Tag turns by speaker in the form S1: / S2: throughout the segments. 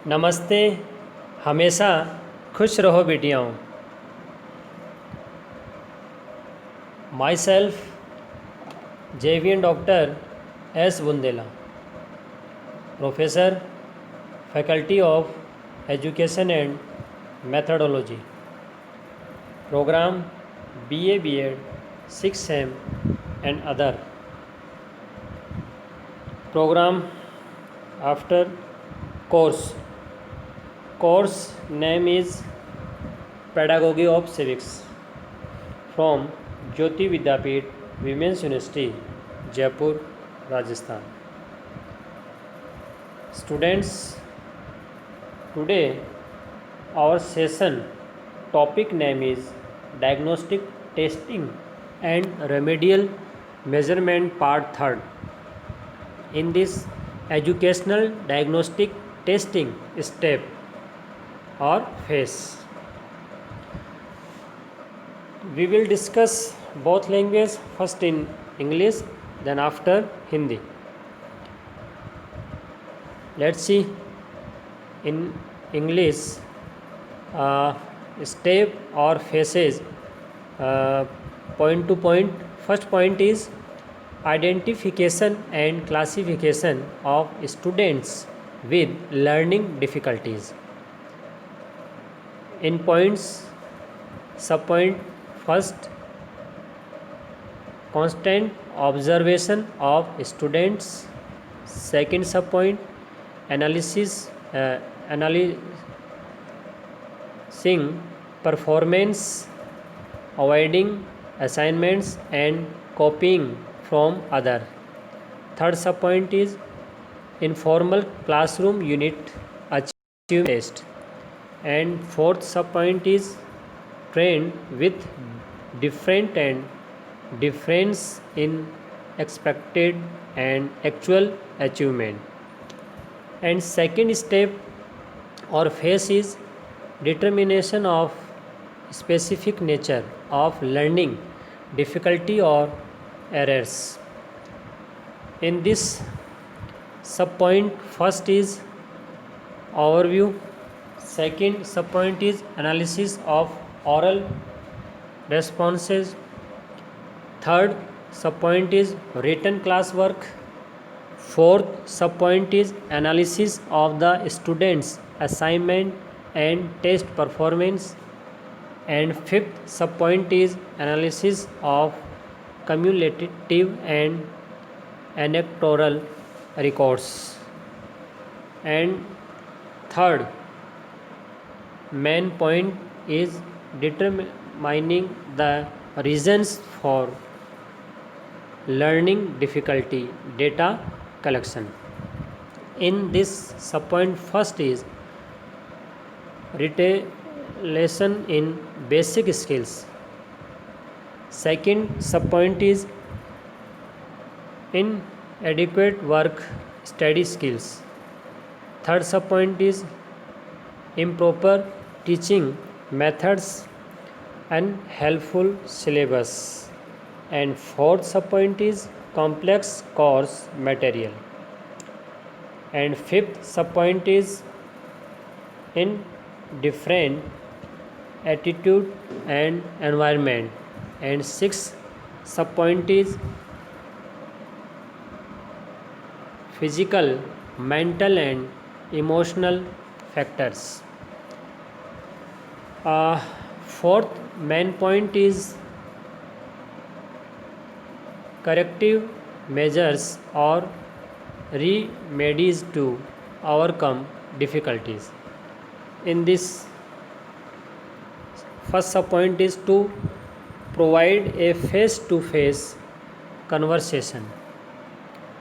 S1: नमस्ते। हमेशा खुश रहो बेटियाँ। माई सेल्फ जेवियन doctor S Bundela, professor, faculty of education and methodology, programme BA B.Ed 6 sem and other program after course name is Pedagogy of Civics from Jyoti Vidyapeeth Women's University, Jaipur, Rajasthan. Students, today our session topic name is Diagnostic Testing and Remedial Measurement Part 3rd. In this educational diagnostic testing step or phase, we will discuss both languages, first in English, then after Hindi. Let's see in English step or phases, point to point. First point is identification and classification of students with learning difficulties. In points, subpoint first, constant observation of students. Second subpoint, analyzing performance, avoiding assignments and copying from other. Third subpoint is informal classroom unit achievement test. And fourth subpoint is trend with different and difference in expected and actual achievement. And second step or phase is determination of specific nature of learning difficulty or errors. In this subpoint, first is overview, second subpoint is analysis of oral responses, third subpoint is written classwork, fourth subpoint is analysis of the students assignment and test performance, and fifth subpoint is analysis of cumulative and anecdotal records, and third main point is determining the reasons for learning difficulty data collection. In this subpoint, first is retaliation in basic skills, second subpoint is inadequate work study skills, third subpoint is improper teaching methods and helpful syllabus, and fourth subpoint is complex course material, and fifth subpoint is in different attitude and environment, and sixth subpoint is physical, mental and emotional factors. Fourth main point is corrective measures or remedies to overcome difficulties. In this, first subpoint is to provide a face-to-face conversation.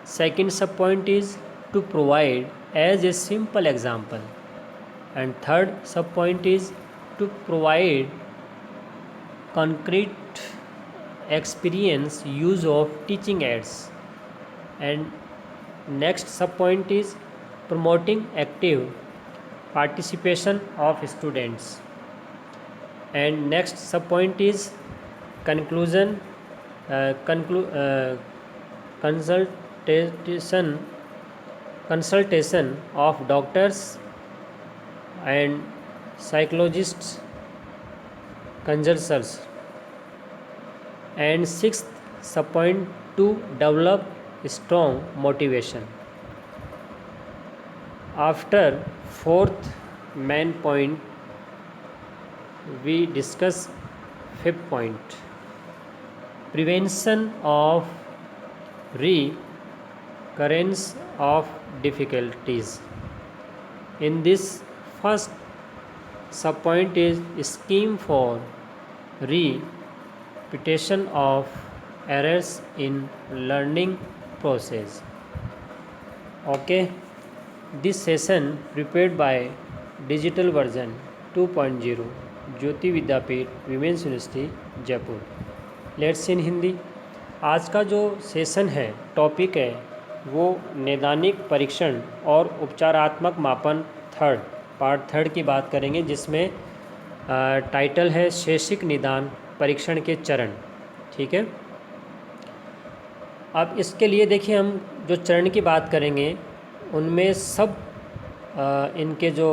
S1: Second subpoint is to provide as a simple example, and third subpoint is to provide concrete experience use of teaching aids, and next subpoint is promoting active participation of students, and next subpoint is consultation of doctors and psychologists consultants. And sixth subpoint, to develop strong motivation. After fourth main point, we discuss fifth point, prevention of recurrence of difficulties. In this first subpoint is scheme for repetition of errors in learning process. Okay, this session prepared by digital version 2.0 Jyoti Vidyapeeth women's university Jaipur. Let's in Hindi. आज का जो session है, topic है, वो नैदानिक परीक्षण और उपचारात्मक मापन पार्ट थर्ड की बात करेंगे, जिसमें टाइटल है शैक्षिक निदान परीक्षण के चरण। ठीक है, अब इसके लिए देखिए, हम जो चरण की बात करेंगे उनमें सब इनके जो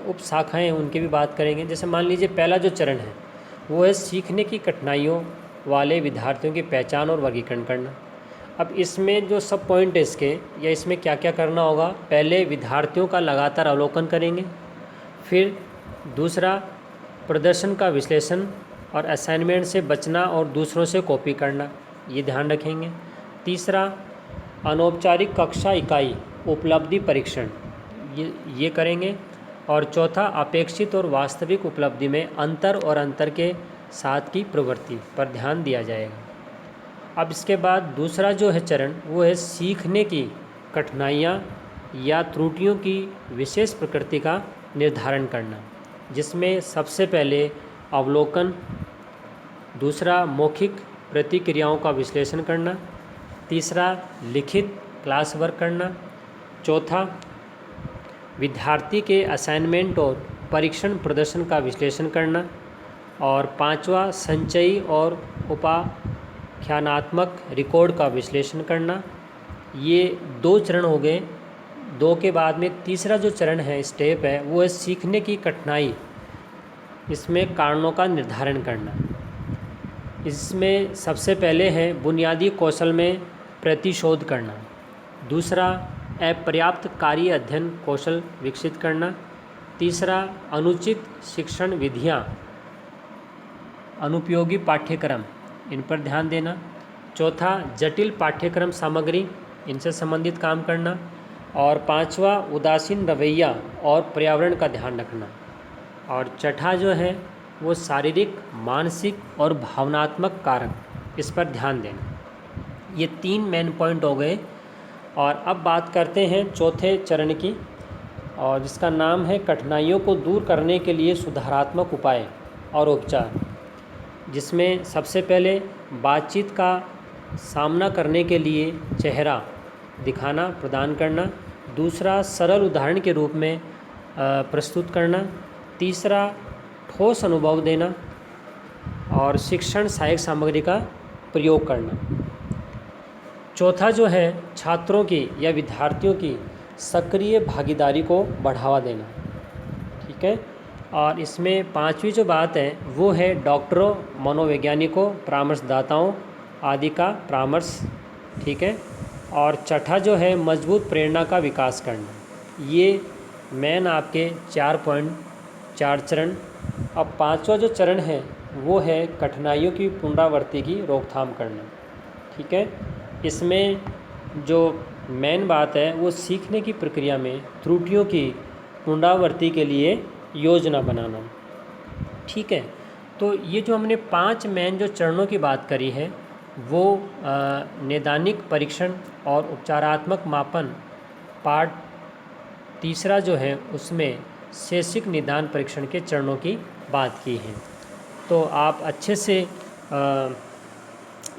S1: उप शाखाएँ हैं उनकी भी बात करेंगे। जैसे मान लीजिए पहला जो चरण है वो है सीखने की कठिनाइयों वाले विद्यार्थियों की पहचान और वर्गीकरण करना। अब इसमें जो सब पॉइंट है इसके, या इसमें क्या क्या करना होगा, पहले विद्यार्थियों का लगातार अवलोकन करेंगे, फिर दूसरा प्रदर्शन का विश्लेषण और असाइनमेंट से बचना और दूसरों से कॉपी करना, ये ध्यान रखेंगे। तीसरा अनौपचारिक कक्षा इकाई उपलब्धि परीक्षण, ये करेंगे। और चौथा अपेक्षित और वास्तविक उपलब्धि में अंतर और अंतर के साथ की प्रवृत्ति पर ध्यान दिया जाएगा। अब इसके बाद दूसरा जो है चरण, वो है सीखने की कठिनाइयाँ या त्रुटियों की विशेष प्रकृति का निर्धारण करना, जिसमें सबसे पहले अवलोकन, दूसरा मौखिक प्रतिक्रियाओं का विश्लेषण करना, तीसरा लिखित क्लास वर्क करना, चौथा विद्यार्थी के असाइनमेंट और परीक्षण प्रदर्शन का विश्लेषण करना, और पांचवा संचयी और उपाख्यानात्मक रिकॉर्ड का विश्लेषण करना। ये 2 चरण हो गए। 2 के बाद में तीसरा जो चरण है, स्टेप है, वो है सीखने की कठिनाई, इसमें कारणों का निर्धारण करना। इसमें सबसे पहले है बुनियादी कौशल में प्रतिशोध करना, दूसरा अपर्याप्त कार्य अध्ययन कौशल विकसित करना, तीसरा अनुचित शिक्षण विधियाँ, अनुपयोगी पाठ्यक्रम, इन पर ध्यान देना, चौथा जटिल पाठ्यक्रम सामग्री, इनसे संबंधित काम करना, और पांचवा उदासीन रवैया और पर्यावरण का ध्यान रखना, और छठा जो है वो शारीरिक, मानसिक और भावनात्मक कारक, इस पर ध्यान देना। ये 3 मेन पॉइंट हो गए। और अब बात करते हैं चौथे चरण की, और जिसका नाम है कठिनाइयों को दूर करने के लिए सुधारात्मक उपाय और उपचार, जिसमें सबसे पहले बातचीत का सामना करने के लिए चेहरा दिखाना प्रदान करना, दूसरा सरल उदाहरण के रूप में प्रस्तुत करना, तीसरा ठोस अनुभव देना, और शिक्षण सहायक सामग्री का प्रयोग करना। चौथा जो है छात्रों की या विद्यार्थियों की सक्रिय भागीदारी को बढ़ावा देना। ठीक है, और इसमें पांचवी जो बात है वो है डॉक्टरों, मनोवैज्ञानिकों, परामर्शदाताओं आदि का परामर्श। ठीक है, और छठा जो है मजबूत प्रेरणा का विकास करना। ये मेन आपके 4 चरण। अब पांचवा जो चरण है वो है कठिनाइयों की पुनरावृत्ति की रोकथाम करना। ठीक है, इसमें जो मेन बात है वो सीखने की प्रक्रिया में त्रुटियों की पुनरावृत्ति के लिए योजना बनाना। ठीक है, तो ये जो हमने 5 मेन जो चरणों की बात करी है वो नैदानिक परीक्षण और उपचारात्मक मापन पार्ट तीसरा जो है उसमें शैक्षिक निदान परीक्षण के चरणों की बात की है। तो आप अच्छे से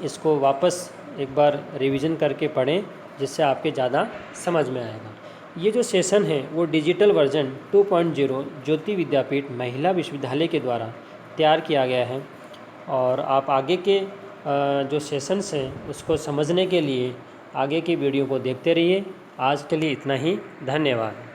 S1: इसको वापस एक बार रिवीजन करके पढ़ें, जिससे आपके ज़्यादा समझ में आएगा। ये जो सेशन है वो डिजिटल वर्जन 2.0 ज्योति विद्यापीठ महिला विश्वविद्यालय के द्वारा तैयार किया गया है, और आप आगे के जो सेशंस हैं उसको समझने के लिए आगे की वीडियो को देखते रहिए। आज के लिए इतना ही, धन्यवाद।